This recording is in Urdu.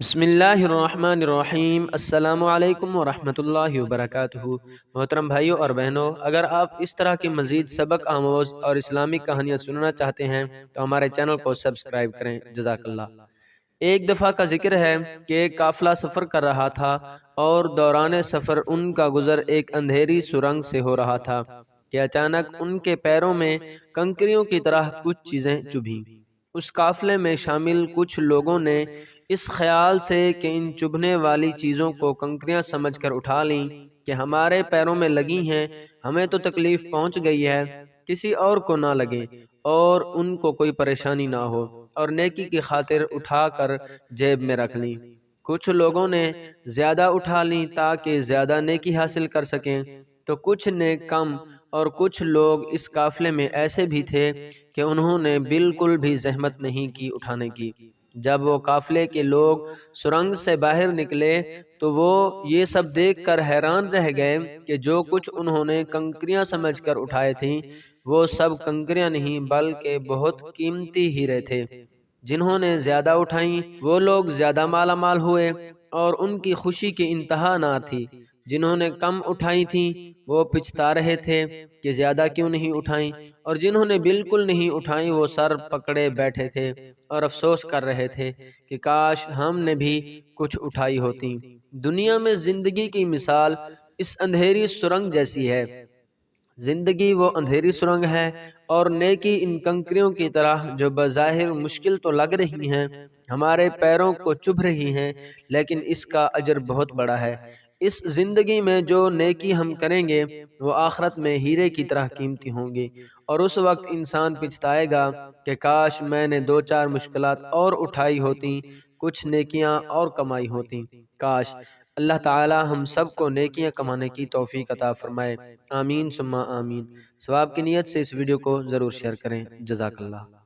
بسم اللہ الرحمن الرحیم۔ السلام علیکم ورحمۃ اللہ وبرکاتہ۔ محترم بھائیوں اور بہنوں، اگر آپ اس طرح کے مزید سبق آموز اور اسلامی کہانیاں سننا چاہتے ہیں تو ہمارے چینل کو سبسکرائب کریں۔ جزاک اللہ۔ ایک دفعہ کا ذکر ہے کہ ایک قافلہ سفر کر رہا تھا اور دوران سفر ان کا گزر ایک اندھیری سرنگ سے ہو رہا تھا کہ اچانک ان کے پیروں میں کنکریوں کی طرح کچھ چیزیں چبھیں۔ اس قافلے میں شامل کچھ لوگوں نے اس خیال سے کہ ان چبھنے والی چیزوں کو کنکریاں سمجھ کر اٹھا لیں کہ ہمارے پیروں میں لگی ہیں، ہمیں تو تکلیف پہنچ گئی ہے، کسی اور کو نہ لگے اور ان کو کوئی پریشانی نہ ہو، اور نیکی کی خاطر اٹھا کر جیب میں رکھ لیں۔ کچھ لوگوں نے زیادہ اٹھا لیں تاکہ زیادہ نیکی حاصل کر سکیں، تو کچھ نے کم، اور کچھ لوگ اس قافلے میں ایسے بھی تھے کہ انہوں نے بالکل بھی زحمت نہیں کی اٹھانے کی۔ جب وہ قافلے کے لوگ سرنگ سے باہر نکلے تو وہ یہ سب دیکھ کر حیران رہ گئے کہ جو کچھ انہوں نے کنکریاں سمجھ کر اٹھائے تھیں وہ سب کنکریاں نہیں بلکہ بہت قیمتی ہیرے تھے۔ جنہوں نے زیادہ اٹھائیں وہ لوگ زیادہ مالا مال ہوئے اور ان کی خوشی کی انتہا نہ تھی۔ جنہوں نے کم اٹھائی تھیں وہ پچھتا رہے تھے کہ زیادہ کیوں نہیں اٹھائیں، اور جنہوں نے بالکل نہیں اٹھائیں وہ سر پکڑے بیٹھے تھے اور افسوس کر رہے تھے کہ کاش ہم نے بھی کچھ اٹھائی ہوتی۔ دنیا میں زندگی کی مثال اس اندھیری سرنگ جیسی ہے۔ زندگی وہ اندھیری سرنگ ہے اور نیکی ان کنکریوں کی طرح جو بظاہر مشکل تو لگ رہی ہیں، ہمارے پیروں کو چبھ رہی ہیں، لیکن اس کا اجر بہت بڑا ہے۔ اس زندگی میں جو نیکی ہم کریں گے وہ آخرت میں ہیرے کی طرح قیمتی ہوں گی، اور اس وقت انسان پچھتائے گا کہ کاش میں نے دو چار مشکلات اور اٹھائی ہوتی، کچھ نیکیاں اور کمائی ہوتی۔ کاش اللہ تعالی ہم سب کو نیکیاں کمانے کی توفیق عطا فرمائے۔ آمین ثم آمین۔ ثواب کی نیت سے اس ویڈیو کو ضرور شیئر کریں۔ جزاک اللہ۔